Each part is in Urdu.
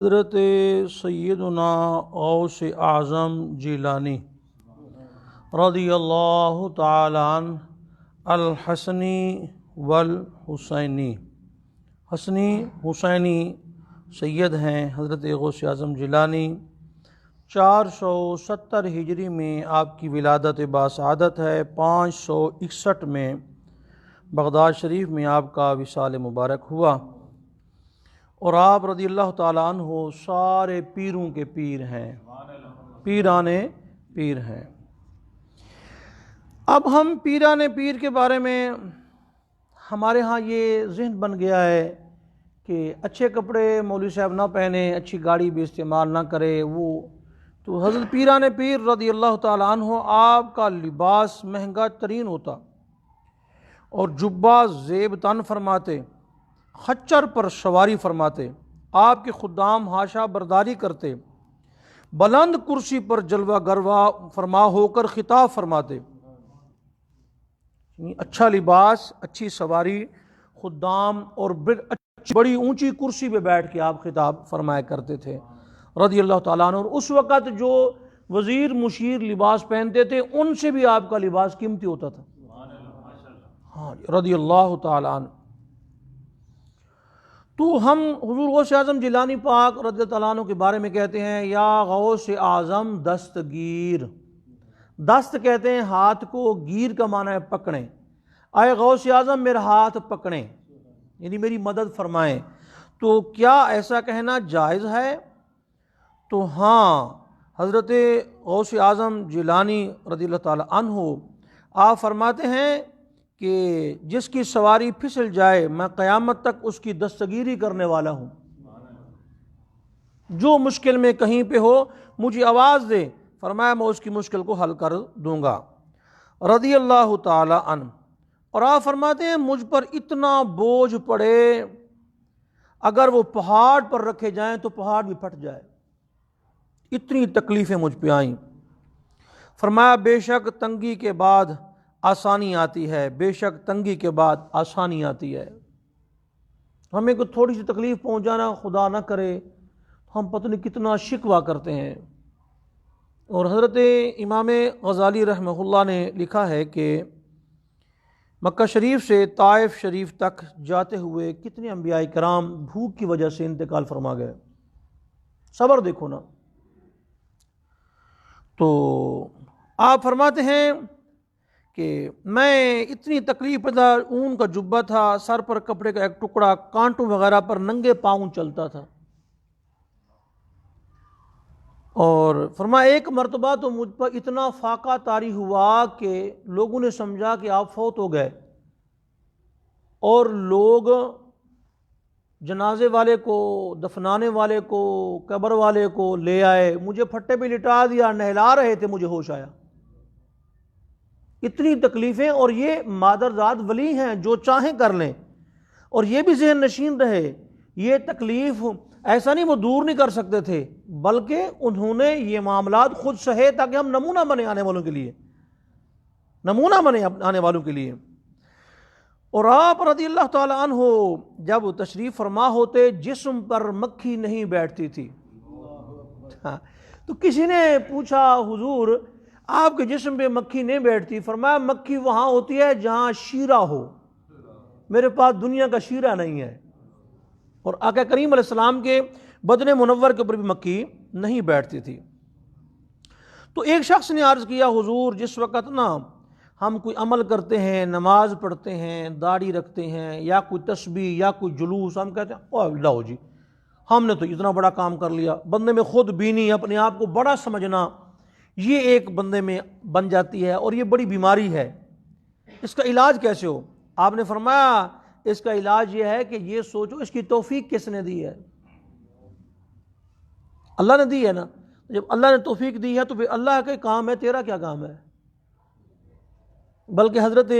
حضرت سیدنا غوث اعظم جیلانی رضی اللہ تعالی عنہ الحسنی والحسینی، حسنی حسینی سید ہیں حضرت غوث اعظم جیلانی۔ 470 ہجری میں آپ کی ولادت باسعادت ہے۔ 561 میں بغداد شریف میں آپ کا وصال مبارک ہوا، اور آپ رضی اللہ تعالیٰ عنہ سارے پیروں کے پیر ہیں، پیرانے پیر ہیں۔ اب ہم پیرانے پیر کے بارے میں ہمارے ہاں یہ ذہن بن گیا ہے کہ اچھے کپڑے مولوی صاحب نہ پہنے، اچھی گاڑی بھی استعمال نہ کرے، تو حضرت پیرانے پیر رضی اللہ تعالیٰ عنہ آپ کا لباس مہنگا ترین ہوتا، اور جبہ زیب تن فرماتے، خچر پر سواری فرماتے، آپ کے خدام حاشا برداری کرتے، بلند کرسی پر جلوہ گروا فرما ہو کر خطاب فرماتے۔ اچھا لباس، اچھی سواری، خدام، اور بڑی اونچی کرسی پہ بیٹھ کے آپ خطاب فرمایا کرتے تھے رضی اللہ تعالیٰ عنہ۔ اور اس وقت جو وزیر مشیر لباس پہنتے تھے ان سے بھی آپ کا لباس قیمتی ہوتا تھا، ہاں رضی اللہ تعالیٰ عنہ۔ تو ہم حضور غوث اعظم جیلانی پاک رضی اللہ عنہ کے بارے میں کہتے ہیں یا غوث اعظم دستگیر۔ دست کہتے ہیں ہاتھ کو، گیر کا معنی ہے پکڑیں۔ اے غوث اعظم میرا ہاتھ پکڑیں، یعنی میری مدد فرمائیں۔ تو کیا ایسا کہنا جائز ہے؟ تو ہاں، حضرت غوث اعظم جیلانی رضی اللہ تعالی عنہ آپ فرماتے ہیں کہ جس کی سواری پھسل جائے میں قیامت تک اس کی دستگیری کرنے والا ہوں، جو مشکل میں کہیں پہ ہو مجھے آواز دے، فرمایا میں اس کی مشکل کو حل کر دوں گا رضی اللہ تعالی عنہ۔ اور آپ فرماتے ہیں مجھ پر اتنا بوجھ پڑے اگر وہ پہاڑ پر رکھے جائیں تو پہاڑ بھی پھٹ جائے، اتنی تکلیفیں مجھ پہ آئیں۔ فرمایا بے شک تنگی کے بعد آسانی آتی ہے، بے شک تنگی کے بعد آسانی آتی ہے۔ ہمیں کوئی تھوڑی سی تکلیف پہنچ جانا، خدا نہ کرے، ہم پتہ نہیں کتنا شکوہ کرتے ہیں۔ اور حضرت امام غزالی رحمہ اللہ نے لکھا ہے کہ مکہ شریف سے طائف شریف تک جاتے ہوئے کتنے انبیاء کرام بھوک کی وجہ سے انتقال فرما گئے، صبر دیکھو نا۔ تو آپ فرماتے ہیں کہ میں اتنی تکلیف پدا، اون کا جبہ تھا، سر پر کپڑے کا ایک ٹکڑا، کانٹوں وغیرہ پر ننگے پاؤں چلتا تھا۔ اور فرمایا ایک مرتبہ تو مجھ پر اتنا فاقہ طاری ہوا کہ لوگوں نے سمجھا کہ آپ فوت ہو گئے، اور لوگ جنازے والے کو، دفنانے والے کو، قبر والے کو لے آئے، مجھے پھٹے پہ لٹا دیا، نہلا رہے تھے، مجھے ہوش آیا۔ اتنی تکلیفیں، اور یہ مادرزاد ولی ہیں جو چاہیں کر لیں، اور یہ بھی ذہن نشین رہے یہ تکلیف ایسا نہیں وہ دور نہیں کر سکتے تھے، بلکہ انہوں نے یہ معاملات خود سہے تاکہ ہم نمونہ بنے آنے والوں کے لیے، نمونہ بنے آنے والوں کے لیے۔ اور آپ رضی اللہ تعالی عنہ جب تشریف فرما ہوتے جسم پر مکھی نہیں بیٹھتی تھی۔ تو کسی نے پوچھا حضور آپ کے جسم پہ مکھی نہیں بیٹھتی؟ فرمایا مکھی وہاں ہوتی ہے جہاں شیرہ ہو، میرے پاس دنیا کا شیرہ نہیں ہے۔ اور آقا کریم علیہ السلام کے بدن منور کے اوپر بھی مکھی نہیں بیٹھتی تھی۔ تو ایک شخص نے عرض کیا حضور جس وقت نا ہم کوئی عمل کرتے ہیں، نماز پڑھتے ہیں، داڑھی رکھتے ہیں، یا کوئی تسبیح یا کوئی جلوس، ہم کہتے ہیں او اللہ جی ہم نے تو اتنا بڑا کام کر لیا۔ بندے میں خود بینی، اپنے آپ کو بڑا سمجھنا، یہ ایک بندے میں بن جاتی ہے، اور یہ بڑی بیماری ہے۔ اس کا علاج کیسے ہو؟ آپ نے فرمایا اس کا علاج یہ ہے کہ یہ سوچو اس کی توفیق کس نے دی ہے؟ اللہ نے دی ہے نا۔ جب اللہ نے توفیق دی ہے تو پھر اللہ کا کام ہے، تیرا کیا کام ہے؟ بلکہ حضرت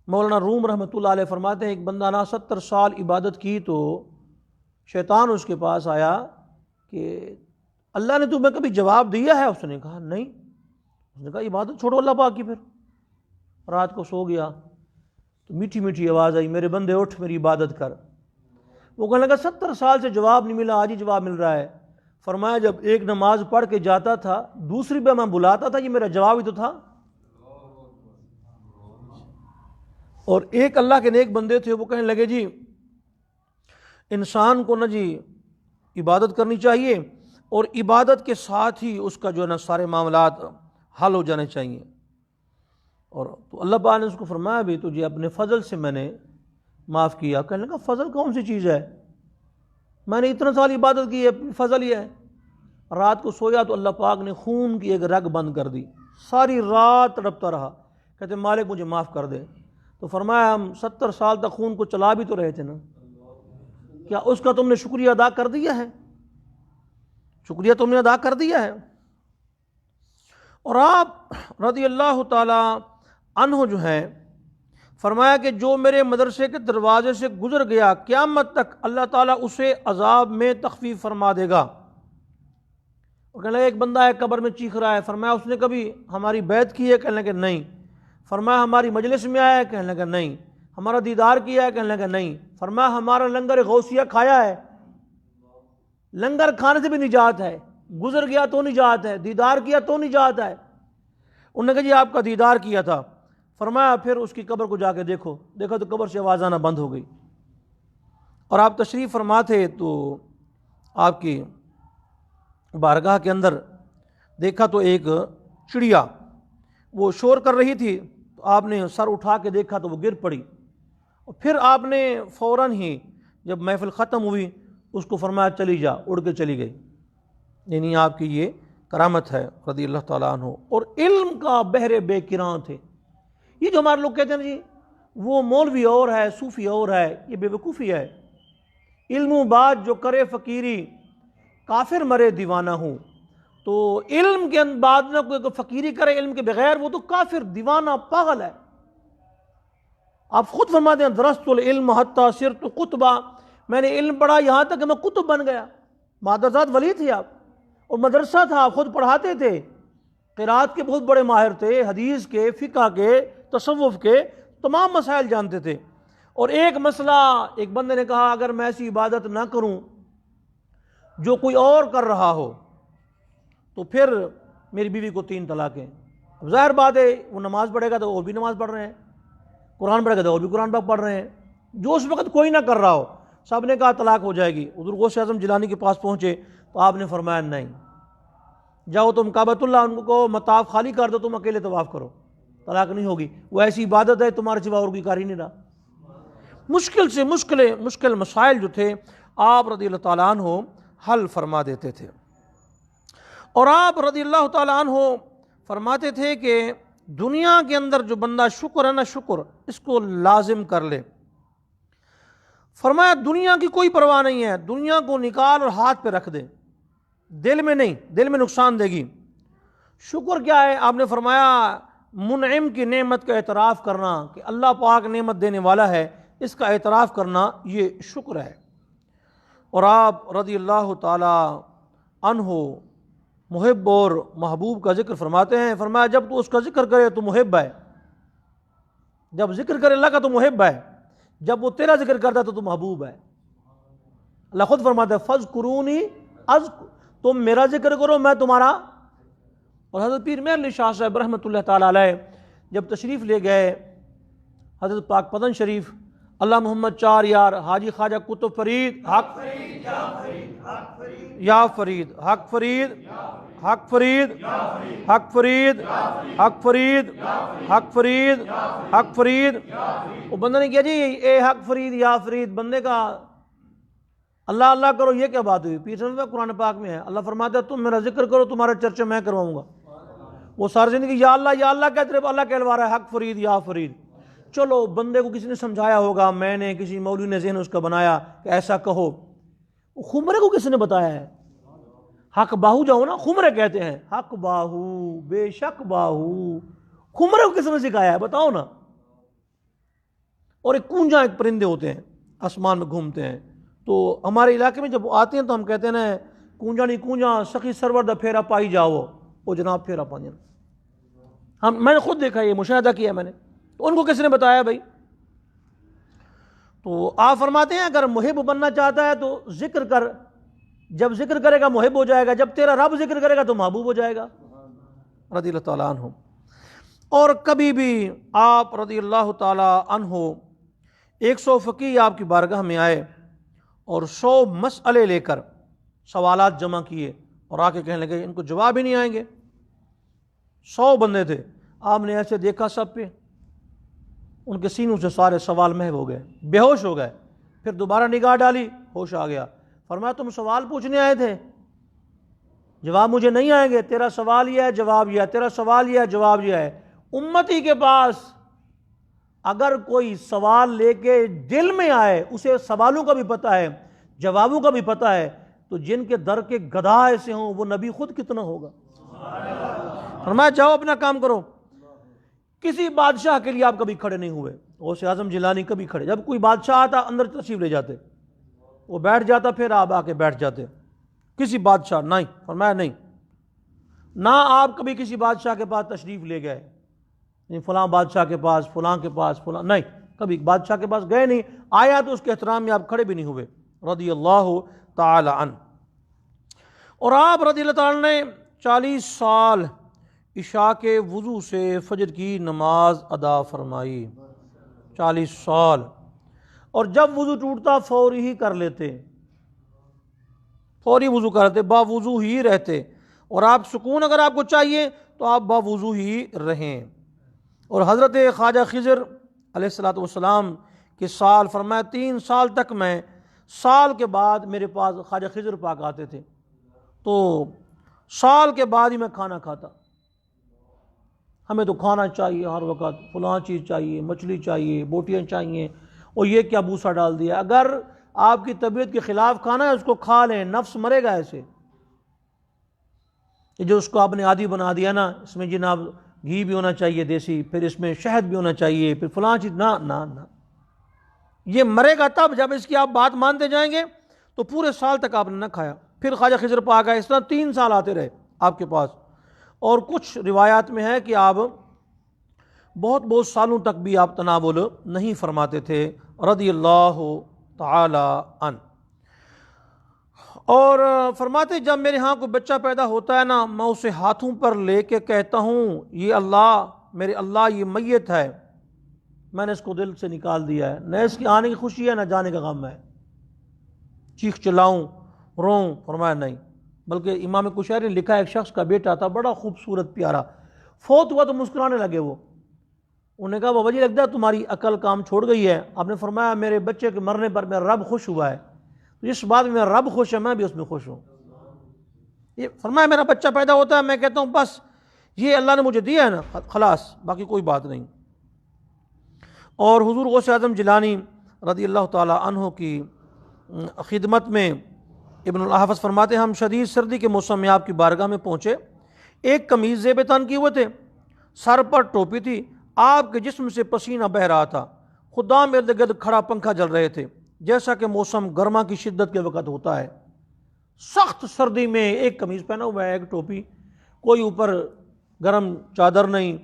مولانا روم رحمۃ اللہ علیہ فرماتے ہیں ایک بندہ نا 70 سال عبادت کی تو شیطان اس کے پاس آیا کہ اللہ نے تمہیں کبھی جواب دیا ہے؟ اس نے کہا نہیں۔ اس نے کہا عبادت چھوڑو اللہ پاک کی۔ پھر رات کو سو گیا تو میٹھی میٹھی آواز آئی میرے بندے اٹھ میری عبادت کر۔ وہ کہنے لگا 70 سال سے جواب نہیں ملا، آج ہی جواب مل رہا ہے۔ فرمایا جب ایک نماز پڑھ کے جاتا تھا دوسری پہ میں بلاتا تھا، یہ میرا جواب ہی تو تھا۔ اور ایک اللہ کے نیک بندے تھے، وہ کہنے لگے جی انسان کو نا جی عبادت کرنی چاہیے، اور عبادت کے ساتھ ہی اس کا جو ہے نا سارے معاملات حل ہو جانے چاہیے۔ اور تو اللہ پاک نے اس کو فرمایا بھی تجھے اپنے فضل سے میں نے معاف کیا۔ کہنے لگا فضل کون سی چیز ہے؟ میں نے اتنا سال عبادت کی ہے، فضل ہی ہے۔ رات کو سویا تو اللہ پاک نے خون کی ایک رگ بند کر دی، ساری رات تڑپتا رہا، کہتے مالک مجھے معاف کر دے۔ تو فرمایا ہم 70 سال تک خون کو چلا بھی تو رہے تھے نا، کیا اس کا تم نے شکریہ ادا کر دیا ہے؟ شکریہ تم نے ادا کر دیا ہے؟ اور آپ رضی اللہ تعالی عنہ جو ہیں فرمایا کہ جو میرے مدرسے کے دروازے سے گزر گیا قیامت تک اللہ تعالیٰ اسے عذاب میں تخفیف فرما دے گا۔ اور کہنے لگا ایک بندہ ہے قبر میں چیخ رہا ہے، فرمایا اس نے کبھی ہماری بیعت کی ہے؟ کہنے لگا نہیں۔ فرمایا ہماری مجلس میں آیا ہے؟ کہنے لگا نہیں۔ ہمارا دیدار کیا ہے؟ کہنے لگا نہیں۔ فرمایا ہمارا لنگر غوثیہ کھایا ہے؟ لنگر کھانے سے بھی نجات ہے، گزر گیا تو نجات ہے، دیدار کیا تو نجات ہے۔ انہوں نے کہا جی آپ کا دیدار کیا تھا۔ فرمایا پھر اس کی قبر کو جا کے دیکھو، دیکھا تو قبر سے آواز آنا بند ہو گئی۔ اور آپ تشریف فرما تھے تو آپ کی بارگاہ کے اندر دیکھا تو ایک چڑیا وہ شور کر رہی تھی، تو آپ نے سر اٹھا کے دیکھا تو وہ گر پڑی، اور پھر آپ نے فوراً ہی جب محفل ختم ہوئی اس کو فرمایا چلی جا، اڑ کے چلی گئی۔ یعنی آپ کی یہ کرامت ہے رضی اللہ تعالیٰ عنہ۔ اور علم کا بحر بے کران تھے۔ یہ جو ہمارے لوگ کہتے ہیں جی وہ مولوی اور ہے صوفی اور ہے، یہ بے وقوفی ہے۔ علم و بات جو کرے فقیری کافر مرے دیوانہ ہوں۔ تو علم کے بعد نہ کوئی فقیری کرے علم کے بغیر وہ تو کافر دیوانہ پاگل ہے۔ آپ خود فرماتے ہیں درست العلم حتی صرت قطبا، میں نے علم پڑھا یہاں تک کہ میں قطب بن گیا۔ مادرزاد ولی تھے آپ، اور مدرسہ تھا، آپ خود پڑھاتے تھے، قرات کے بہت بڑے ماہر تھے، حدیث کے، فقہ کے، تصوف کے تمام مسائل جانتے تھے۔ اور ایک مسئلہ ایک بندے نے کہا اگر میں ایسی عبادت نہ کروں جو کوئی اور کر رہا ہو تو پھر میری بیوی کو 3 طلاقیں۔ اب ظاہر بات ہے وہ نماز پڑھے گا تو اور بھی نماز پڑھ رہے ہیں، قرآن پڑھے گا تو اور بھی قرآن پاک پڑھ رہے ہیں، جو اس وقت کوئی نہ کر رہا ہو، سب نے کہا طلاق ہو جائے گی۔ حضور غوث اعظم جیلانی کے پاس پہنچے تو آپ نے فرمایا نہیں، جاؤ تم کعبۃ اللہ ان کو مطاف خالی کر دو، تم اکیلے طواف کرو، طلاق نہیں ہوگی، وہ ایسی عبادت ہے تمہارے سوا اور کوئی کار ہی نہیں رہا۔ مشکل سے مشکل مسائل جو تھے آپ رضی اللہ تعالیٰ عنہ حل فرما دیتے تھے۔ اور آپ رضی اللہ تعالیٰ عنہ فرماتے تھے کہ دنیا کے اندر جو بندہ شکر ہے نا، شکر اس کو لازم کر لے۔ فرمایا دنیا کی کوئی پرواہ نہیں ہے، دنیا کو نکال اور ہاتھ پہ رکھ دے، دل میں نہیں، دل میں نقصان دے گی۔ شکر کیا ہے؟ آپ نے فرمایا منعم کی نعمت کا اعتراف کرنا کہ اللہ پاک نعمت دینے والا ہے، اس کا اعتراف کرنا یہ شکر ہے۔ اور آپ رضی اللہ تعالی عنہ محب اور محبوب کا ذکر فرماتے ہیں، فرمایا جب تو اس کا ذکر کرے تو محب ہے، جب ذکر کرے اللہ کا تو محب ہے، جب وہ تیرا ذکر کرتا تو محبوب ہے۔ اللہ خود فرماتا ہے فَاذْكُرُونِي أَذْكُرْكُمْ، تم میرا ذکر کرو میں تمہارا۔ اور حضرت پیر مہر علی شاہ صاحب رحمۃ اللہ تعالی علیہ جب تشریف لے گئے حضرت پاک پتن شریف، اللہ محمد 4 یار حاجی خواجہ قطب فرید حق یا فرید حق فرید حق فرید حق فرید حق فرید حق فرید حق فرید۔ وہ بندہ نے کیا جی اے حق فرید یا فرید، بندے کا اللہ اللہ کرو، یہ کیا بات ہوئی؟ پیر صاحب قرآن پاک میں ہے، اللہ فرماتا ہے تم میرا ذکر کرو تمہارا چرچہ میں کرواؤں گا۔ وہ ساری زندگی یا اللہ کہتے رہے، اللہ کہلوا رہا ہے حق فرید یا فرید۔ چلو بندے کو کسی نے سمجھایا ہوگا، میں نے کسی مولوی نے ذہن اس کا بنایا کہ ایسا کہو، خمرے کو کس نے بتایا ہے؟ حق باہو جاؤ نا، خمرے کہتے ہیں، حق باہو بے شک باہو، خمرے کو کس نے سکھایا ہے بتاؤ نا۔ اور ایک کونجا ایک پرندے ہوتے ہیں آسمان میں گھومتے ہیں، تو ہمارے علاقے میں جب وہ آتے ہیں تو ہم کہتے ہیں نا کونجا نہیں کونجا سخی سرور دا پھیرا پائی جاؤ، وہ جناب پھیرا پانی، میں نے خود دیکھا، یہ مشاہدہ کیا میں نے، تو ان کو کس نے بتایا بھائی؟ تو آپ فرماتے ہیں اگر محب بننا چاہتا ہے تو ذکر کر، جب ذکر کرے گا محب ہو جائے گا، جب تیرا رب ذکر کرے گا تو محبوب ہو جائے گا رضی اللہ تعالیٰ عنہ۔ اور کبھی بھی آپ رضی اللہ تعالیٰ عنہ 100 فقیہ آپ کی بارگاہ میں آئے اور 100 مسئلے لے کر سوالات جمع کیے اور آ کے کہنے لگے ان کو جواب ہی نہیں آئیں گے۔ 100 بندے تھے، آپ نے ایسے دیکھا سب پہ، ان کے سینوں سے سارے سوال محو ہو گئے، بے ہوش ہو گئے۔ پھر دوبارہ نگاہ ڈالی، ہوش آ گیا۔ فرمایا تم سوال پوچھنے آئے تھے، جواب مجھے نہیں آئیں گے، تیرا سوال یہ ہے جواب یہ ہے، تیرا سوال یہ ہے جواب یہ ہے۔ امتی کے پاس اگر کوئی سوال لے کے دل میں آئے، اسے سوالوں کا بھی پتہ ہے جوابوں کا بھی پتہ ہے، تو جن کے در کے گدھا ایسے ہوں وہ نبی خود کتنا ہوگا۔ فرمایا جاؤ اپنا کام کرو۔ کسی بادشاہ کے لیے آپ کبھی کھڑے نہیں ہوئے، غوث اعظم جیلانی کبھی کھڑے، جب کوئی بادشاہ آتا اندر تشریف لے جاتے، وہ بیٹھ جاتا پھر آپ آ کے بیٹھ جاتے۔ کسی بادشاہ نہیں، فرمایا نہیں، نہ آپ کبھی کسی بادشاہ کے پاس تشریف لے گئے، نہیں فلاں بادشاہ کے پاس، فلاں کے پاس، فلاں نہیں، کبھی بادشاہ کے پاس گئے نہیں، آیا تو اس کے احترام میں آپ کھڑے بھی نہیں ہوئے رضی اللہ تعالی عنہ۔ اور آپ رضی اللہ تعالیٰ نے 40 سال عشاء کے وضو سے فجر کی نماز ادا فرمائی، 40 سال، اور جب وضو ٹوٹتا فوری ہی کر لیتے، فوری وضو کرتے، باوضو ہی رہتے، اور آپ سکون اگر آپ کو چاہیے تو آپ باوضو ہی رہیں۔ اور حضرت خواجہ خضر علیہ الصلوۃ والسلام کے سال، فرمایا 3 سال تک میں سال کے بعد میرے پاس خواجہ خضر پاک آتے تھے تو سال کے بعد ہی میں کھانا کھاتا۔ ہمیں تو کھانا چاہیے ہر وقت، فلاں چیز چاہیے، مچھلی چاہیے، بوٹیاں چاہیے، اور یہ کیا بوسا ڈال دیا۔ اگر آپ کی طبیعت کے خلاف کھانا ہے اس کو کھا لیں، نفس مرے گا ایسے۔ یہ جو اس کو آپ نے عادی بنا دیا نا، اس میں جناب گھی بھی ہونا چاہیے دیسی، پھر اس میں شہد بھی ہونا چاہیے، پھر فلاں چیز، نہ نہ نہ، یہ مرے گا تب جب اس کی آپ بات مانتے جائیں گے۔ تو پورے سال تک آپ نے نہ کھایا، پھر خواجہ خضر پاک آئے، اس طرح 3 سال آتے رہے آپ کے پاس۔ اور کچھ روایات میں ہے کہ آپ بہت سالوں تک بھی آپ تناول نہیں فرماتے تھے رضی اللہ تعالی عنہ۔ اور فرماتے جب میرے ہاں کوئی بچہ پیدا ہوتا ہے نا، میں اسے ہاتھوں پر لے کے کہتا ہوں یہ اللہ، میرے اللہ یہ میت ہے، میں نے اس کو دل سے نکال دیا ہے، نہ اس کی آنے کی خوشی ہے نہ جانے کا غم ہے، چیخ چلاؤں روں، فرمایا نہیں۔ بلکہ امام کشیری نے لکھا ایک شخص کا بیٹا تھا بڑا خوبصورت پیارا، فوت ہوا تو مسکرانے لگے وہ، انہوں نے کہا بابا جی لگتا ہے تمہاری عقل کام چھوڑ گئی ہے۔ آپ نے فرمایا میرے بچے کے مرنے پر میرا رب خوش ہوا ہے، جس بات میں میرا رب خوش ہے میں بھی اس میں خوش ہوں۔ یہ فرمایا میرا بچہ پیدا ہوتا ہے میں کہتا ہوں بس یہ اللہ نے مجھے دیا ہے نا، خلاص، باقی کوئی بات نہیں۔ اور حضور غوث اعظم جیلانی رضی اللہ تعالی عنہ کی خدمت میں ابن الحافظ فرماتے ہیں ہم شدید سردی کے موسم میں آپ کی بارگاہ میں پہنچے، ایک قمیض زیب تن کیے ہوئے تھے، سر پر ٹوپی تھی، آپ کے جسم سے پسینہ بہہ رہا تھا، خدام ارد گرد کھڑا پنکھا جل رہے تھے جیسا کہ موسم گرما کی شدت کے وقت ہوتا ہے۔ سخت سردی میں ایک قمیض پہنا ہوا ہے، ایک ٹوپی، کوئی اوپر گرم چادر نہیں،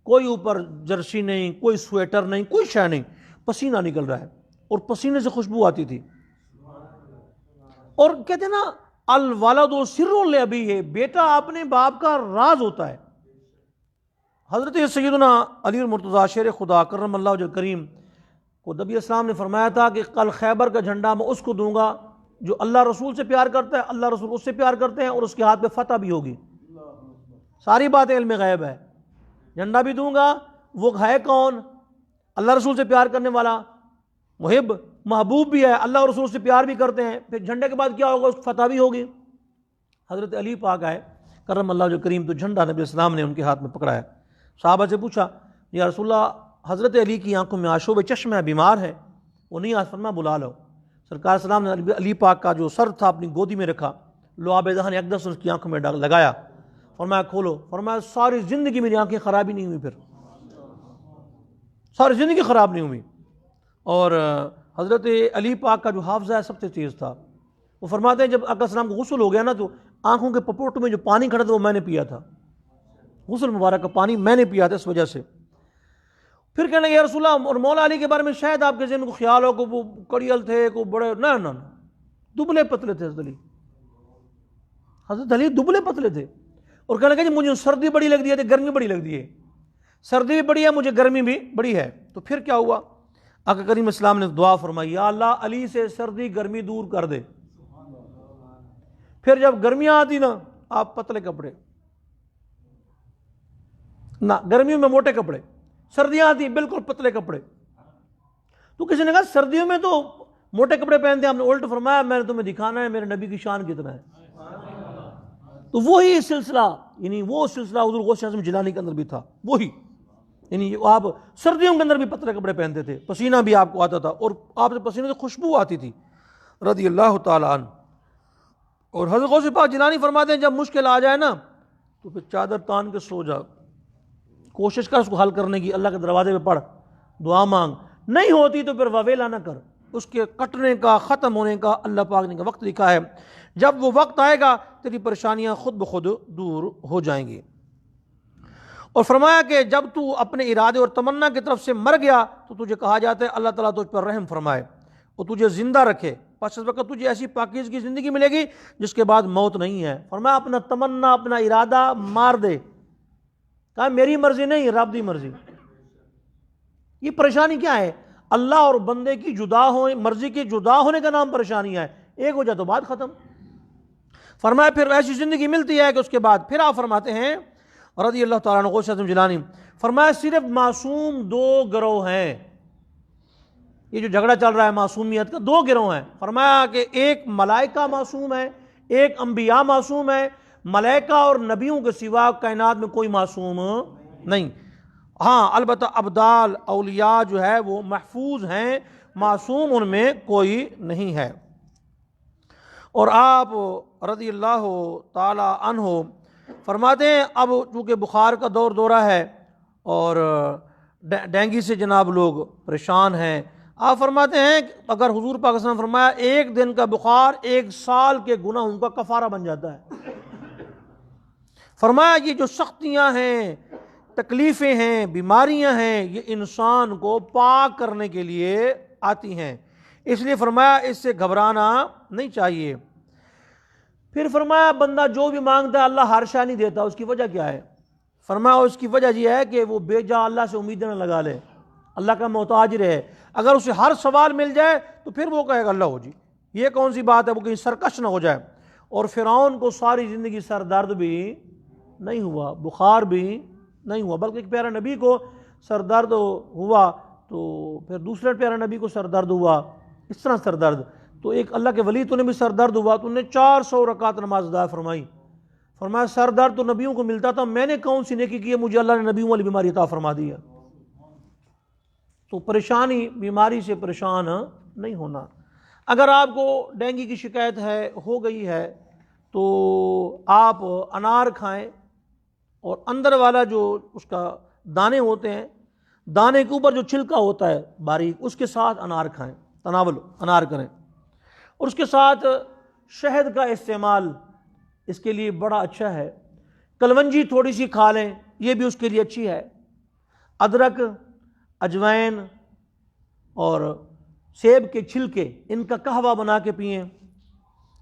کوئی اوپر جرسی نہیں، کوئی سویٹر نہیں، کوئی شے نہیں، پسینہ نکل رہا ہے اور پسینے سے خوشبو آتی تھی۔ اور کہتے ہیں نا الولد سر لابیہ، بیٹا اپنے باپ کا راز ہوتا ہے۔ حضرت سیدنا علی المرتضیٰ شیر خدا کرم اللہ وجہ کریم کو نبی اسلام نے فرمایا تھا کہ کل خیبر کا جھنڈا میں اس کو دوں گا جو اللہ رسول سے پیار کرتا ہے، اللہ رسول اس سے پیار کرتے ہیں، اور اس کے ہاتھ میں فتح بھی ہوگی۔ ساری باتیں علم غیب ہے، جھنڈا بھی دوں گا، وہ ہے کون؟ اللہ رسول سے پیار کرنے والا، محب محبوب بھی ہے، اللہ رسول سے پیار بھی کرتے ہیں، پھر جھنڈے کے بعد کیا ہوگا؟ اس کو فتح بھی ہوگی۔ حضرت علی پاک آئے کرم اللہ وجہ کریم، تو جھنڈا نبی اسلام نے ان کے ہاتھ میں پکڑایا۔ صحابہ سے پوچھا یا رسول اللہ حضرت علی کی آنکھوں میں آشوب چشم ہے، بیمار ہے، وہ نہیں آ فرمایا بلا لو۔ سرکار السلام نے علی پاک کا جو سر تھا اپنی گودی میں رکھا، لعاب دہن اقدس اس کی آنکھوں میں لگایا، فرمایا کھولو، فرمایا ساری زندگی میری آنکھیں خراب ہی نہیں ہوئی، پھر ساری زندگی خراب نہیں ہوئی۔ اور حضرت علی پاک کا جو حافظہ ہے سب سے تیز تھا، وہ فرماتے ہیں جب آقا السلام کو غسل ہو گیا نا تو آنکھوں کے پپوٹ میں جو پانی کھڑا تھا وہ میں نے پیا تھا، غسل مبارک کا پانی میں نے پیا تھا، اس وجہ سے پھر کہنے لگے یا رسول اللہ، اور مولا علی کے بارے میں شاید آپ کے ذہن کو خیال ہو کہ وہ کڑیل تھے، کو بڑے، نہ دبلے پتلے تھے حضرت علی دبلے پتلے تھے، اور کہنے لگے جی مجھے سردی بڑی لگ دی ہے، گرمی بڑی لگ دی ہے، سردی بھی بڑی ہے، مجھے گرمی بھی بڑی ہے۔ تو پھر کیا ہوا؟ آقا کریم اسلام نے دعا فرمائی، یا اللہ علی سے سردی گرمی دور کر دے۔ پھر جب گرمیاں آتی نا، آپ پتلے کپڑے، نہ گرمیوں میں موٹے کپڑے، سردیاں آتی بالکل پتلے کپڑے۔ تو کسی نے کہا سردیوں میں تو موٹے کپڑے پہنتے ہیں، ہم نے الٹ فرمایا میں نے تمہیں دکھانا ہے میرے نبی کی شان کتنا ہے۔ تو وہی سلسلہ، یعنی وہ سلسلہ حضور غوث اعظم جیلانی کے اندر بھی تھا، وہی، یعنی آپ سردیوں کے اندر بھی پتلے کپڑے پہنتے تھے، پسینہ بھی آپ کو آتا تھا، اور آپ سے پسینے سے خوشبو آتی تھی رضی اللہ تعالیٰ عنہ۔ اور حضرت غوث پاک جیلانی فرماتے ہیں جب مشکل آ جائے نا تو پھر چادر تان کے سو جا، کوشش کر اس کو حل کرنے کی، اللہ کے دروازے پہ پڑھ، دعا مانگ، نہیں ہوتی تو پھر واویلا نہ کر، اس کے کٹنے کا، ختم ہونے کا اللہ پاک نے وقت لکھا ہے، جب وہ وقت آئے گا تیری پریشانیاں خود بخود دور ہو جائیں گی۔ اور فرمایا کہ جب تو اپنے ارادے اور تمنا کی طرف سے مر گیا تو تجھے کہا جاتا ہے اللہ تعالیٰ تجھ پر رحم فرمائے اور تجھے زندہ رکھے، پس اس وقت تجھے ایسی پاکیزگی زندگی ملے گی جس کے بعد موت نہیں ہے۔ فرمایا اپنا تمنا، اپنا ارادہ مار دے، کہا میری مرضی نہیں، رب دی مرضی۔ یہ پریشانی کیا ہے؟ اللہ اور بندے کی جدا ہونے، مرضی کے جدا ہونے کا نام پریشانی ہے، ایک ہو جائے تو بات ختم۔ فرمایا پھر ایسی زندگی ملتی ہے کہ اس کے بعد پھر آپ فرماتے ہیں رضی اللہ تعالیٰ عنہ غوث اعظم جیلانی، فرمایا صرف معصوم دو گروہ ہیں، یہ جو جھگڑا چل رہا ہے معصومیت کا، دو گروہ ہیں۔ فرمایا کہ ایک ملائکہ معصوم ہے، ایک انبیاء معصوم ہے، ملائکہ اور نبیوں کے سوا کائنات میں کوئی معصوم نہیں، ہاں البتہ ابدال اولیاء جو ہے وہ محفوظ ہیں، معصوم ان میں کوئی نہیں ہے۔ اور آپ رضی اللہ تعالی عنہ فرماتے ہیں اب چونکہ بخار کا دورہ ہے اور ڈینگی سے جناب لوگ پریشان ہیں، آپ فرماتے ہیں اگر حضور پاک صلی اللہ علیہ وسلم فرمایا ایک دن کا بخار 1 سال کے گناہوں کا کفارہ بن جاتا ہے۔ فرمایا یہ جو سختیاں ہیں، تکلیفیں ہیں، بیماریاں ہیں، یہ انسان کو پاک کرنے کے لیے آتی ہیں، اس لیے فرمایا اس سے گھبرانا نہیں چاہیے۔ پھر فرمایا بندہ جو بھی مانگتا ہے اللہ ہر شے نہیں دیتا، اس کی وجہ کیا ہے؟ فرمایا اس کی وجہ یہ ہے کہ وہ بے جا اللہ سے امیدیں نہ لگا لے، اللہ کا محتاج رہے۔ اگر اسے ہر سوال مل جائے تو پھر وہ کہے گا اللہ ہو جی، یہ کون سی بات ہے، وہ کہیں سرکش نہ ہو جائے۔ اور فرعون کو ساری زندگی سر درد بھی نہیں ہوا، بخار بھی نہیں ہوا، بلکہ ایک پیارے نبی کو سر درد ہوا تو پھر دوسرے پیارے نبی کو سر درد ہوا، اس طرح سر درد، تو ایک اللہ کے ولی تو نے بھی سر درد ہوا تو انہیں 400 رکعت نماز ادا فرمائی۔ فرمایا سر درد تو نبیوں کو ملتا تھا، میں نے کون سی نیکی کی ہے مجھے اللہ نے نبیوں والی بیماری عطا فرما دی ہے۔ تو پریشانی، بیماری سے پریشان نہیں ہونا۔ اگر آپ کو ڈینگی کی شکایت ہے، ہو گئی ہے، تو آپ انار کھائیں اور اندر والا جو اس کا دانے ہوتے ہیں، دانے کے اوپر جو چھلکا ہوتا ہے باریک، اس کے ساتھ انار کھائیں، تناول انار کریں، اور اس کے ساتھ شہد کا استعمال اس کے لیے بڑا اچھا ہے۔ کلونجی تھوڑی سی کھا لیں، یہ بھی اس کے لیے اچھی ہے۔ ادرک، اجوائن اور سیب کے چھلکے، ان کا قہوہ بنا کے پئیں،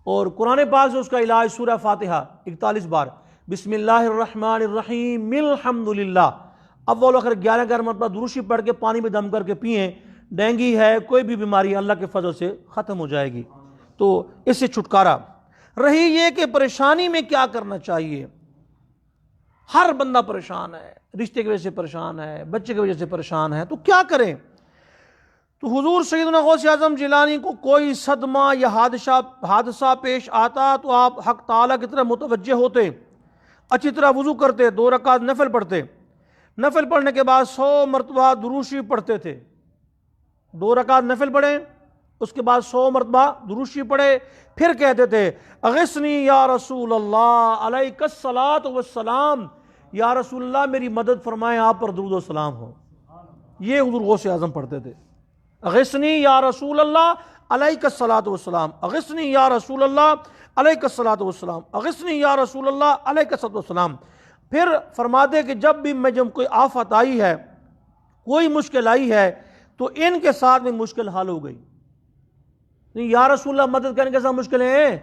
اور قرآن پاک سے اس کا علاج سورہ فاتحہ 41 بار، بسم اللہ الرحمن الرحیم الحمدللہ، اول آخر 11 مرتبہ درود شریف پڑھ کے پانی میں دم کر کے پئیں۔ ڈینگی ہے، کوئی بھی بیماری اللہ کے فضل سے ختم ہو جائے گی، تو اس سے چھٹکارا۔ رہی یہ کہ پریشانی میں کیا کرنا چاہیے، ہر بندہ پریشان ہے، رشتے کی وجہ سے پریشان ہے، بچے کی وجہ سے پریشان ہے، تو کیا کریں؟ تو حضور سیدنا غوث اعظم جیلانی کو کوئی صدمہ یا حادثہ پیش آتا تو آپ حق تعالیٰ کی طرف متوجہ ہوتے، اچھی طرح وضو کرتے، 2 رکعت نفل پڑھتے، نفل پڑھنے کے بعد 100 مرتبہ درود شریف پڑھتے تھے، 2 رکعت نفل پڑھیں، اس کے بعد 100 مرتبہ درود شریف پڑھے، پھر کہتے تھے اغثنی یا رسول اللہ علیک الصلاۃ والسلام، یا رسول اللہ میری مدد فرمائیں، آپ پر درود و سلام ہو۔ یہ حضور غوث اعظم پڑھتے تھے، اغثنی یا رسول اللہ علیک الصلاۃ والسلام، اغثنی یا رسول اللہ علیک الصلاۃ والسلام، اغثنی یا رسول اللہ علیک الصلاۃ والسلام۔ پھر فرماتے کہ جب کوئی آفت آئی ہے، کوئی مشکل آئی ہے تو ان کے ساتھ میں مشکل حل ہو گئی. نہیں یا رسول اللہ مدد کرنے کے ساتھ مشکلیں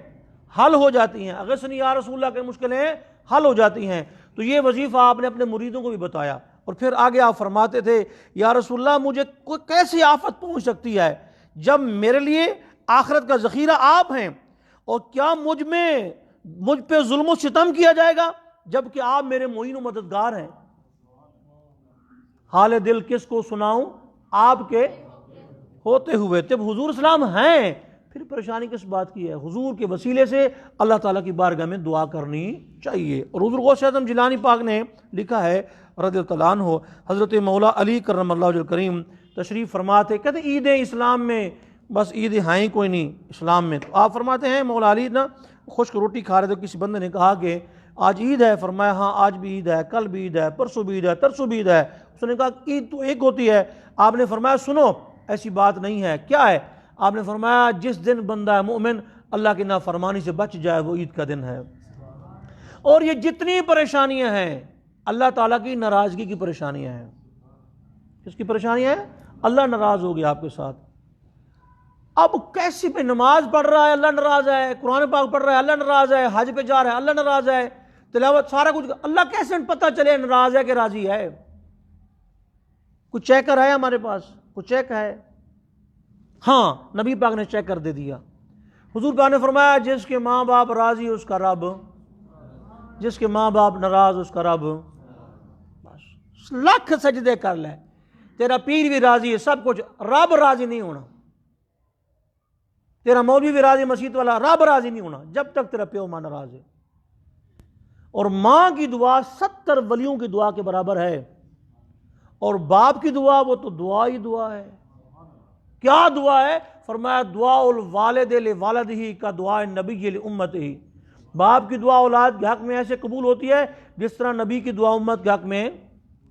حل ہو جاتی ہیں. اگر سے نہیں یا رسول اللہ کے مشکلیں حل ہو جاتی ہیں. تو یہ وظیفہ آپ نے اپنے مریدوں کو بھی بتایا. اور پھر آگے آپ فرماتے تھے یا رسول اللہ مجھے کیسی آفت پہنچ سکتی ہے جب میرے لیے آخرت کا ذخیرہ آپ ہیں, اور کیا مجھ پہ ظلم و ستم کیا جائے گا جبکہ آپ میرے معین و مددگار ہیں. حال دل کس کو سناؤں آپ کے ہوتے ہوئے. جب حضور اسلام ہیں پھر پریشانی کس بات کی ہے. حضور کے وسیلے سے اللہ تعالیٰ کی بارگاہ میں دعا کرنی چاہیے. اور حضور غوث اعظم جیلانی پاک نے لکھا ہے رضی اللہ عنہ, حضرت مولا علی کرم اللہ وجہ الکریم تشریف فرماتے, کہتے عیدیں اسلام میں بس عیدیں ہیں کوئی نہیں اسلام میں. تو آپ فرماتے ہیں مولا علی نا خشک روٹی کھا رہے تھے, کسی بندے نے کہا کہ آج عید ہے. فرمایا ہاں آج بھی عید ہے, کل بھی عید ہے, پرسوں بھی عید ہے, ترسوں بھی عید ہے. اس نے کہا عید تو ایک ہوتی ہے. آپ نے فرمایا سنو ایسی بات نہیں ہے. کیا ہے؟ آپ نے فرمایا جس دن بندہ مومن اللہ کی نافرمانی سے بچ جائے وہ عید کا دن ہے. اور یہ جتنی پریشانیاں ہیں اللہ تعالیٰ کی ناراضگی کی پریشانیاں ہیں. کس کی پریشانیاں ہیں؟ اللہ ناراض ہو گیا آپ کے ساتھ. اب کیسی پہ نماز پڑھ رہا ہے اللہ ناراض ہے, قرآن پاک پڑھ رہا ہے اللہ ناراض ہے, حج پہ جا رہا ہے اللہ ناراض ہے, تلاوت سارا کچھ, اللہ کیسے پتہ چلے ناراض ہے کہ راضی ہے؟ کچھ چیکر ہے ہمارے پاس؟ کچھ چیک ہے؟ ہاں نبی پاک نے چیک کر دے دیا. حضور پاک نے فرمایا جس کے ماں باپ راضی اس کا رب, جس کے ماں باپ ناراض اس کا رب. بس لاکھ سجدے کر لے, تیرا پیر بھی راضی ہے, سب کچھ, رب راضی نہیں ہونا. تیرا مولوی بھی راضی, مسجد والا, رب راضی نہیں ہونا جب تک تیرا پیو ماں ناراض ہے. اور ماں کی دعا 70 ولیوں کی دعا کے برابر ہے, اور باپ کی دعا وہ تو دعا ہی دعا ہے. کیا دعا ہے؟ فرمایا دعا الوالد لوالدہ کا دعا نبی لامتہ. باپ کی دعا اولاد کے حق میں ایسے قبول ہوتی ہے جس طرح نبی کی دعا امت کے حق میں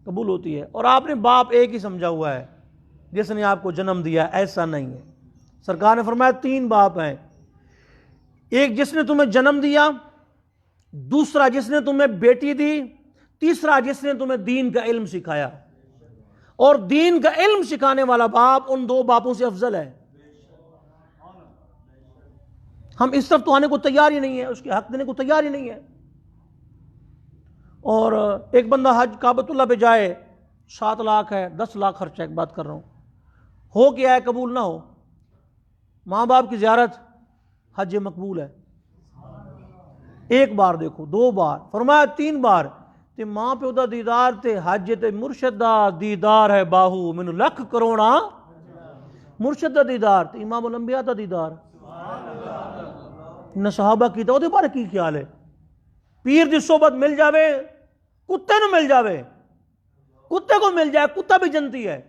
قبول ہوتی ہے. اور آپ نے باپ ایک ہی سمجھا ہوا ہے جس نے آپ کو جنم دیا, ایسا نہیں ہے. سرکار نے فرمایا 3 باپ ہیں, ایک جس نے تمہیں جنم دیا, دوسرا جس نے تمہیں بیٹی دی, تیسرا جس نے تمہیں دین کا علم سکھایا. اور دین کا علم سکھانے والا باپ ان 2 باپوں سے افضل ہے. ہم اس طرف تو آنے کو تیار ہی نہیں ہے, اس کے حق دینے کو تیار ہی نہیں ہے. اور ایک بندہ حج کعبۃ اللہ پہ جائے, 7 لاکھ ہے, 10 لاکھ خرچہ, ایک بات کر رہا ہوں, ہو کیا ہے قبول نہ ہو. ماں باپ کی زیارت حج مقبول ہے. ایک بار دیکھو, 2 بار, فرمایا 3 بار تے ماں پہ دا دیدار تے حج تے مرشد دا دیدار ہے باہو مینو لکھ کروڑا. مرشد دا دیدار تے امام الانبیاء دا دیدار نہ صحابہ کیتا. وہ دے بارے کی خیال ہے؟ پیر دی صحبت مل جاوے, کتے نو مل جاوے, کتے کو مل جائے, کتا بھی جنتی ہے.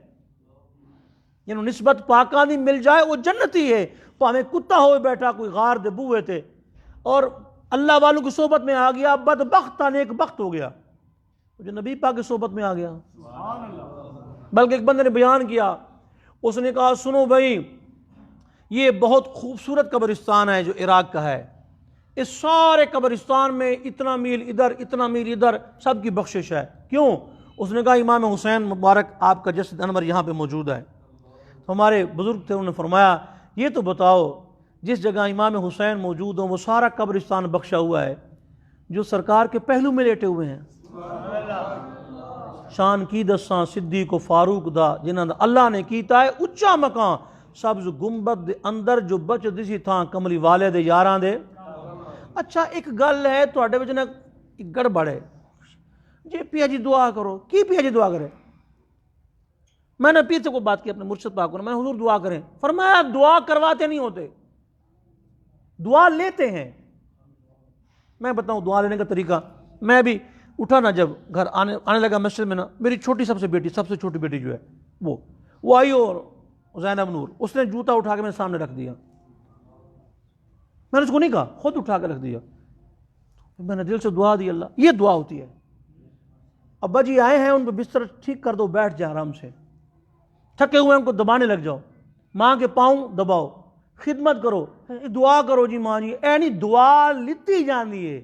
یعنی نسبت پاکاں دی مل جائے وہ جنتی ہے, پاویں کتا ہوئے بیٹھا کوئی غار دے بوئے تے, اور اللہ والوں کی صحبت میں آ گیا بدبخت نیک بخت ہو گیا جو نبی پاک کی صحبت میں آ گیا. بلکہ ایک بندے نے بیان کیا, اس نے کہا سنو بھائی یہ بہت خوبصورت قبرستان ہے جو عراق کا ہے, اس سارے قبرستان میں اتنا میل ادھر اتنا میل ادھر سب کی بخشش ہے. کیوں؟ اس نے کہا امام حسین مبارک آپ کا جسد انور یہاں پہ موجود ہے. تو ہمارے بزرگ تھے, انہوں نے فرمایا یہ تو بتاؤ جس جگہ امام حسین موجود ہوں وہ سارا قبرستان بخشا ہوا ہے جو سرکار کے پہلو میں لیٹے ہوئے ہیں. شان کی دساں صدیق و فاروق دا جنہاں دا اللہ نے کیتا ہے اچا مکان, سبز گنبد دے اندر جو بچ دسی تھاں کملی والے دے یاراں دے. اچھا ایک گل ہے تواڈے وچ نا ایک گڑبڑ ہے, جی پیا جی دعا کرو, کی پیا جی دعا کرے؟ میں نے پیر سے کوئی بات کی اپنے مرشد پاک کو, میں حضور دعا کریں, فرمایا دعا کرواتے نہیں ہوتے, دعا لیتے ہیں. میں بتاؤں دعا لینے کا طریقہ. میں بھی اٹھا نا جب گھر آنے لگا مسجد میں نا, میری چھوٹی سب سے چھوٹی بیٹی جو ہے وہ آئی, اور زینب نور, اس نے جوتا اٹھا کے میرے سامنے رکھ دیا. میں نے اس کو نہیں کہا, خود اٹھا کے رکھ دیا. میں نے دل سے دعا دی, اللہ یہ دعا ہوتی ہے. ابا جی آئے ہیں, ان پہ بستر ٹھیک کر دو, بیٹھ جا آرام سے, تھکے ہوئے ان کو دبانے لگ جاؤ, ماں کے پاؤں دباؤ, خدمت کرو, دعا کرو جی ماں جی. اینی دعا لیتی جاندی ہے,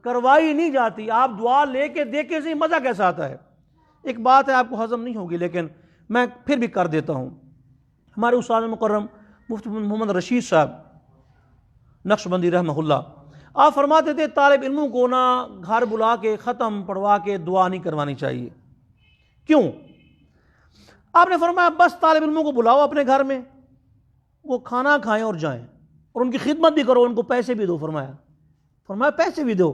کروائی نہیں جاتی. آپ دعا لے کے دیکھے سے مزہ کیسا آتا ہے. ایک بات ہے آپ کو ہضم نہیں ہوگی لیکن میں پھر بھی کر دیتا ہوں. ہمارے استاد مکرم مفتی محمد رشید صاحب نقشبندی رحمہ اللہ، آپ فرماتے تھے طالب علموں کو نہ گھر بلا کے ختم پڑھوا کے دعا نہیں کروانی چاہیے. کیوں؟ آپ نے فرمایا بس طالب علموں کو بلاؤ اپنے گھر میں، وہ کھانا کھائیں اور جائیں، اور ان کی خدمت بھی کرو، ان کو پیسے بھی دو. فرمایا پیسے بھی دو.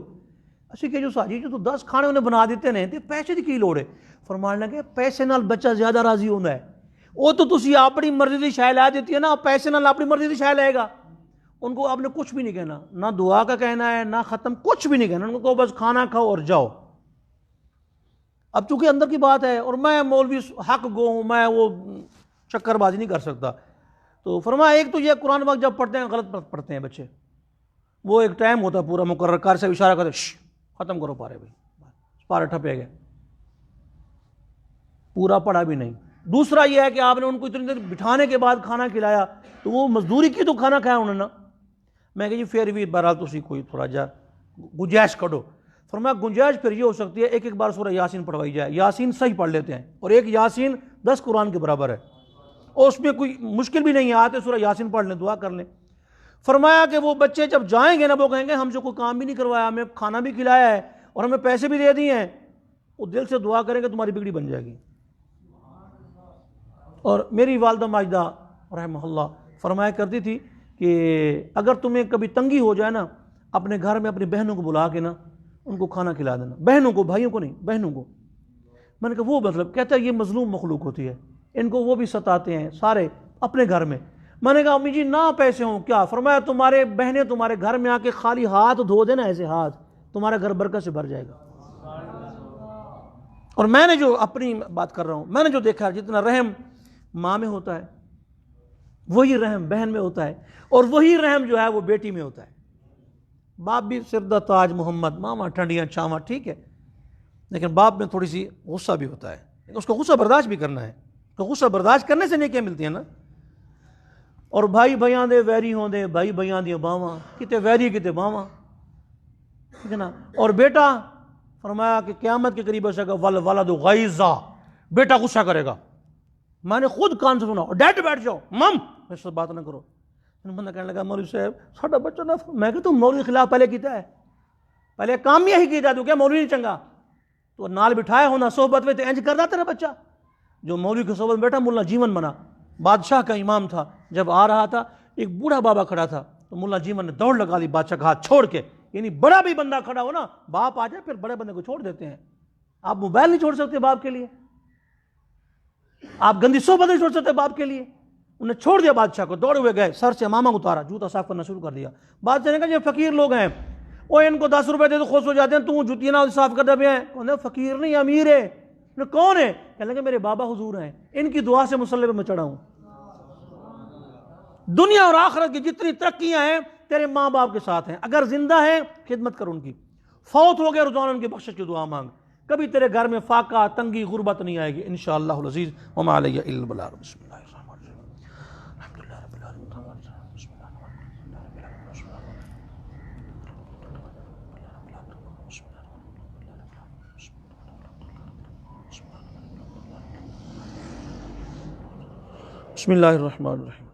اسی کہ جو ساجی جو تو 10 کھانے انہیں بنا دیتے ہیں تو پیسے دی کی لوڑ ہے. فرمانے لگے پیسے نال بچہ زیادہ راضی ہونا ہے. وہ تو تسی اپنی مرضی دی شے لا دیتی ہے نا، پیسے نال اپنی مرضی دی شے لے گا. ان کو آپ نے کچھ بھی نہیں کہنا، نہ دعا کا کہنا ہے نہ ختم، کچھ بھی نہیں کہنا. ان کو بس کھانا کھاؤ اور جاؤ. اب چونکہ اندر کی بات ہے اور میں مولوی حق گو ہوں، میں وہ چکر بازی نہیں کر سکتا. تو فرمایا ایک تو یہ قرآن پاک جب پڑھتے ہیں غلط پڑھتے ہیں بچے. وہ ایک ٹائم ہوتا ہے پورا مقرر، کار سے اشارہ کرتے ختم کرو پارے بھائی، پارے ٹھپے گئے، پورا پڑھا بھی نہیں. دوسرا یہ ہے کہ آپ نے ان کو اتنی دیر بٹھانے کے بعد کھانا کھلایا تو وہ مزدوری کی تو کھانا کھایا انہوں نے نا. میں کہ جی پھر بھی بہرحال تسی کوئی تھوڑا جا گنجائش کھڑو. فرمایا گنجائش پھر یہ ہو سکتی ہے ایک بار سورہ یاسین پڑھوائی جائے. یاسین صحیح پڑھ لیتے ہیں اور ایک یاسین 10 قرآن کے برابر ہے، اور اس میں کوئی مشکل بھی نہیں ہے، آتے سورہ یاسین پڑھ لیں، دعا کر لیں. فرمایا کہ وہ بچے جب جائیں گے نا وہ کہیں گے ہم سے کوئی کام بھی نہیں کروایا، ہمیں کھانا بھی کھلایا ہے اور ہمیں پیسے بھی دے دیے ہیں. وہ دل سے دعا کریں گے تمہاری بگڑی بن جائے گی. اور میری والدہ ماجدہ رحمہ اللہ فرمایا کرتی تھی کہ اگر تمہیں کبھی تنگی ہو جائے نا اپنے گھر میں اپنی بہنوں کو بلا کے نا ان کو کھانا کھلا دینا. بہنوں کو، بھائیوں کو نہیں، بہنوں کو. میں نے کہا وہ مطلب کہتا ہے یہ مظلوم مخلوق ہوتی ہے، ان کو وہ بھی ستاتے ہیں سارے اپنے گھر میں. میں نے کہا امی جی نہ پیسے ہوں کیا؟ فرمایا تمہارے بہنیں تمہارے گھر میں آ کے خالی ہاتھ دھو دینا، ایسے ہاتھ تمہارا گھر برکت سے بھر جائے گا. اور میں نے جو اپنی بات کر رہا ہوں، میں نے جو دیکھا جتنا رحم ماں میں ہوتا ہے وہی رحم بہن میں ہوتا ہے، اور وہی رحم جو ہے وہ بیٹی میں ہوتا ہے. باپ بھی سردہ تاج محمد، ماما ٹھنڈیاں چھاواں، ٹھیک ہے، لیکن باپ میں تھوڑی سی غصہ بھی ہوتا ہے، اس کو غصہ برداشت بھی کرنا ہے. تو غصہ برداشت کرنے سے نیکیاں ملتی ہیں نا. اور بھائی بھائیاں دے ویری ہوں دے، بھائی بھائیاں دی باواں، کتے ویری کتے باواں، ٹھیک ہے نا. اور بیٹا فرمایا کہ قیامت کے قریب ایسا کہ ولد غیظا، بیٹا غصہ کرے گا. میں نے خود کان سے سنا، ڈیڈ بیٹھ جاؤ، مم میرے سے بات نہ کرو. بندہ کہنے لگا مولوی صاحب ساڈا بچہ نہ، میں کہ تم مولوی کے خلاف پہلے کیتا ہے، پہلے کام یہی کیتا تو کیا مولوی نہیں چنگا؟ تو نال بٹھایا ہونا صحبت میں تو انج کردا تیرا بچہ. جو مولوی کی صحبت بیٹھا ملا جیون بنا، بادشاہ کا امام تھا. جب آ رہا تھا ایک بوڑھا بابا کھڑا تھا تو ملا جیون نے دوڑ لگا لی بادشاہ کا ہاتھ چھوڑ کے. یعنی بڑا بھی بندہ کھڑا ہو نا، باپ آ جائے پھر بڑے بندے کو چھوڑ دیتے ہیں. آپ موبائل نہیں چھوڑ سکتے باپ کے لیے، آپ گندی صحبت نہیں چھوڑ سکتے باپ کے لیے. انہیں چھوڑ دیا بادشاہ کو، دوڑے ہوئے گئے، سر سے امامہ اتارا، جوتا صاف کرنا شروع کر دیا. بادشاہ نے کہا یہ فقیر لوگ ہیں، وہ ان کو 10 روپے دے تو خوش ہو جاتے ہیں، تو جوتیاں نہ صاف کر دے ہیں. انہیں فقیر نہیں امیر ہے. کون ہے؟ کہنے لگے میرے بابا حضور ہیں، ان کی دعا سے مصلی پہ میں چڑھا ہوں. دنیا اور آخرت کی جتنی ترقیاں ہیں تیرے ماں باپ کے ساتھ ہیں. اگر زندہ ہیں خدمت کر ان کی، فوت ہو گئے روزانہ ان کی بخشش کی دعا مانگ. کبھی تیرے گھر میں فاقہ، تنگی، غربت نہیں آئے گی انشاءاللہ العزیز. وما علیہ الا البلاغ. بسم اللہ الرحمن الرحیم. الحمدللہ رب العالمین. بسم اللہ الرحمن الرحیم. بسم اللہ الرحمن الرحیم.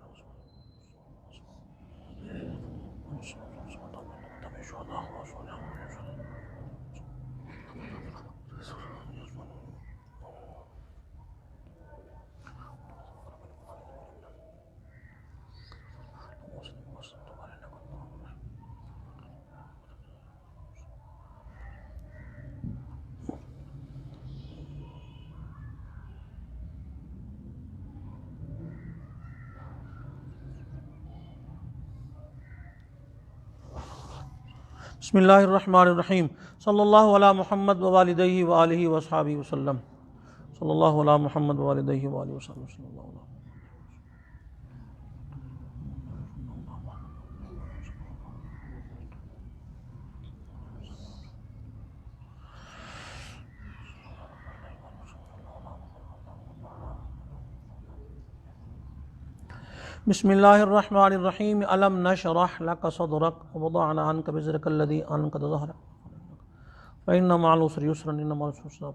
بسم اللہ الرحمن الرحیم. صلی اللہ علی محمد ووالدیہ وآلہ وصحبہ وسلم. صلی اللہ علی محمد ووالدیہ وآلہ وصحبہ وسلم. بسم اللہ الرحمن الرحیم. الم نشرح لک صدرک ووضعنا عنک وزرک الذی انقض ظہرک فإن مع العسر یسرا إن مع العسر یسرا.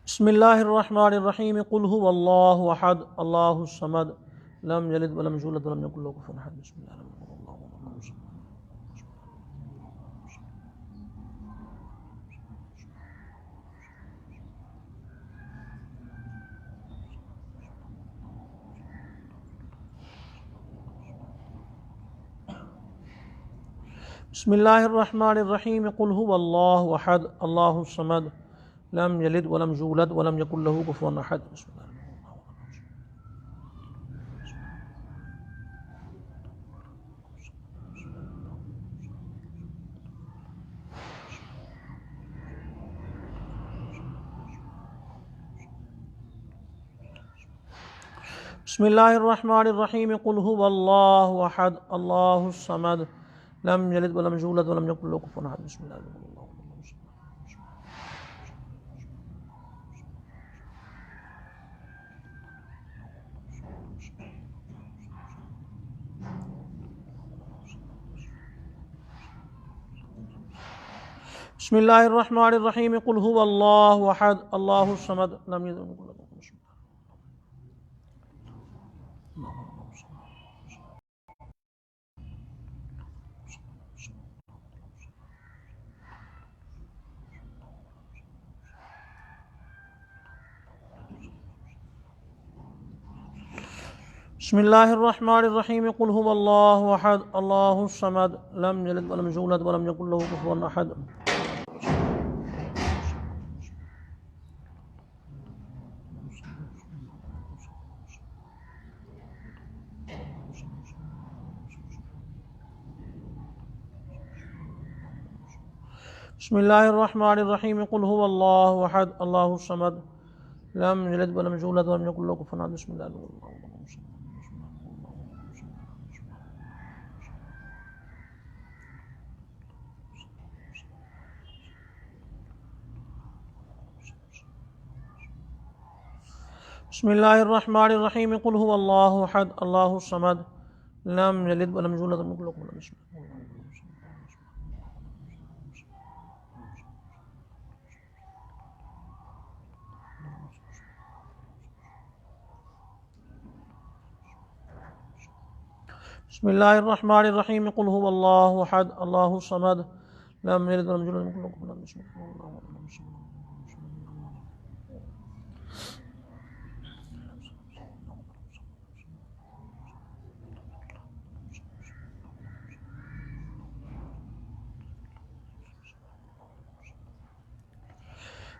بسم اللہ الرحمن الرحیم قل هو اللہ احد اللہ الصمد لم یلد ولم یولد ولم یکن له کفوا احد بسم اللہ الرحمن الرحیم بسم اللہ الرحمن الرحیم قل هو اللہ احد اللہ الصمد لم یلد ولم یولد ولم یکن له کفوا احد بسم اللہ بسم اللہ الرحمن الرحیم قل هو اللہ احد اللہ الصمد لم یلد ولم یولد ولم یکن له کفوا احد بسم اللہ الرحمن الرحیم بسم اللہ الرحمن الرحیم قل هو اللہ احد اللہ الصمد لم یلد ولم یکن له بسم اللہ الرحمن الرحیم قل هو اللہ احد اللہ الصمد لم یلد ولم یولد ولم یکن له کفوا احد بسم اللہ الرحمن الرحیم قل هو اللہ احد اللہ الصمد لم یلد ولم یولد ولم یکن له کفوا احد بسم اللہ الرحمن الرحیم بسم اللہ الرحمن الرحیم قل هو اللہ احد اللہ الصمد لم یلد ولم یولد ولم یکن له کفوا احد بسم اللہ الرحمن الرحیم قل هو اللہ احد اللہ الصمد لم یلد ولم یولد ولم یکن له کفوا احد بسم اللہ الرحمن الرحیم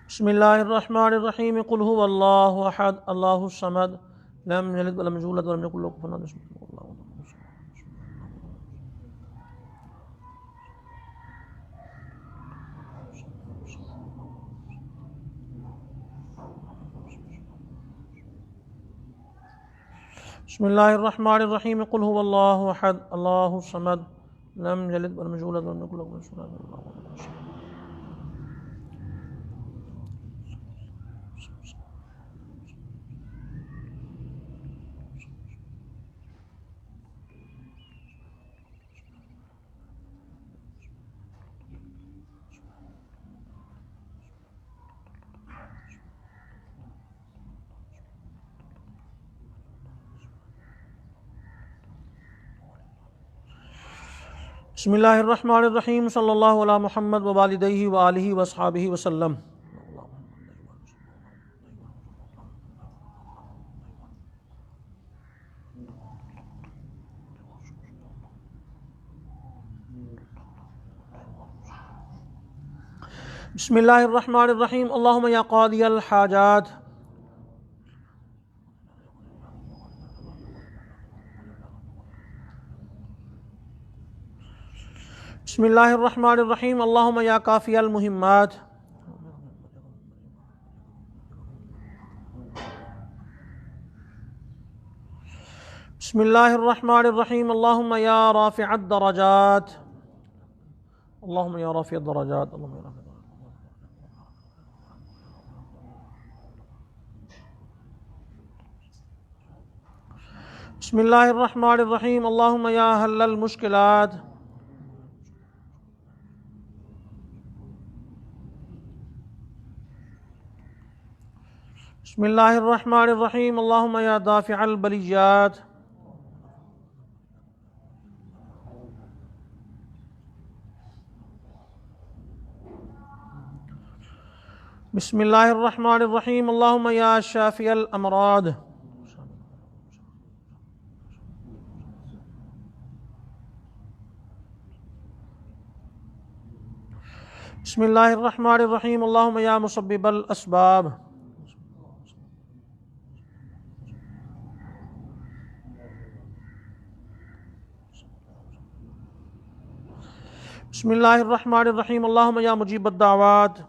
بسم اللہ الرحمن الرحیم قل هو اللہ احد اللہ الصمد لم یلد ولم یولد ولم یکن له کفوا احد بسم اللہ الرحمن بسم اللہ الرحمن الرحیم قل هو اللہ احد اللہ الصمد لم یلد ولم یولد ولم یکن له کفوا احد بسم اللہ الرحمن الرحیم صلی اللہ علی محمد ووالدیہ وآلہ واصحابہ وسلم بسم اللہ الرحمن الرحیم اللہم یا قاضی الحاجات بسم اللہ الرحمن الرحیم اللہم یا کافی المہمات بسم اللہ الرحمن الرحیم اللہم یا رافع الدرجات اللہم یا رافع الدرجات اللہم یا رافع الدرجات بسم اللہ الرحمن الرحیم اللہم یا حل المشکلات بسم اللہ الرحمن الرحیم اللہم یا دافع البلیات بسم اللہ الرحمن الرحیم اللہم یا شافی الامراض بسم اللہ الرحمن الرحیم اللہم یا مسبب الاسباب بسم اللہ الرحمن الرحیم اللہم یا مجیب الدعوات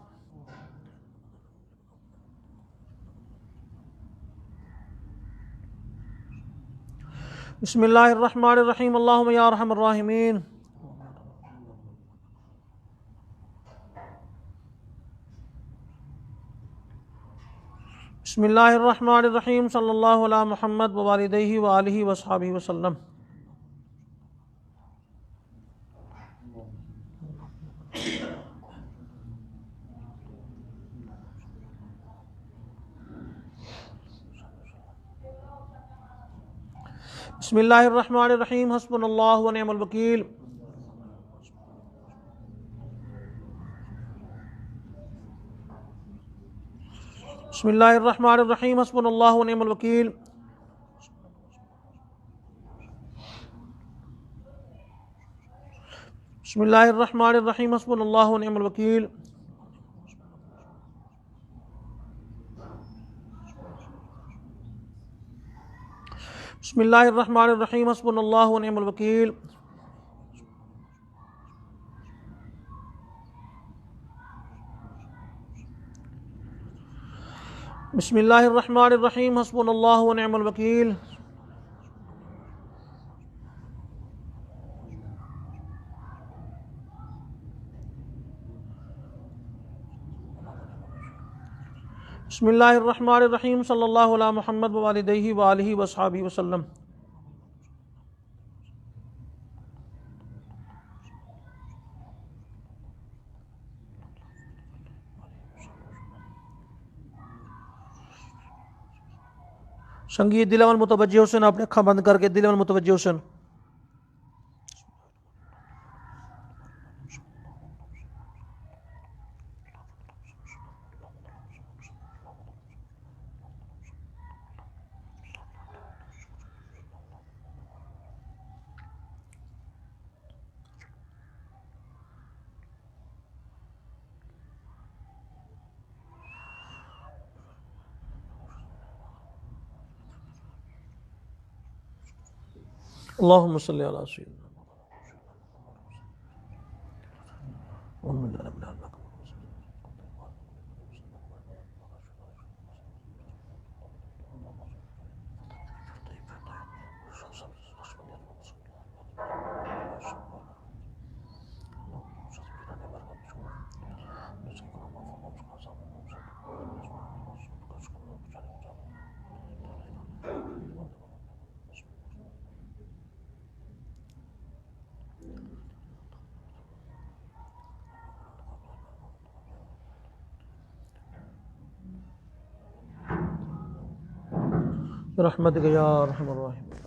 بسم اللہ الرحمن الرحیم اللہم یا ارحم الراحمین بسم اللہ الرحمن الرحیم صلی اللہ علی محمد ووالدیہ وآلہ وصحبہ وسلم بسم اللہ الرحمن الرحیم حسبنا اللہ ونعم الوکیل بسم اللہ الرحمن الرحیم حسبنا اللہ ونعم الوکیل بسم اللہ الرحمن الرحیم حسبنا اللہ ونعم الوکیل بسم اللہ الرحمن الرحیم حسبنا اللہ ونعم الوکیل بسم اللہ الرحمن الرحیم حسبنا اللہ ونعم الوکیل بسم اللہ الرحمن الرحیم صلی اللہ علی محمد ووالدیہ وآلہ وصحبہ وسلم سنگی دل اول متوجہ حسن اپنے اکھاں بند کر کے دل اول متوجہ حسن اللہم صلی علی سیدنا برحمتک یا ارحم الراحمین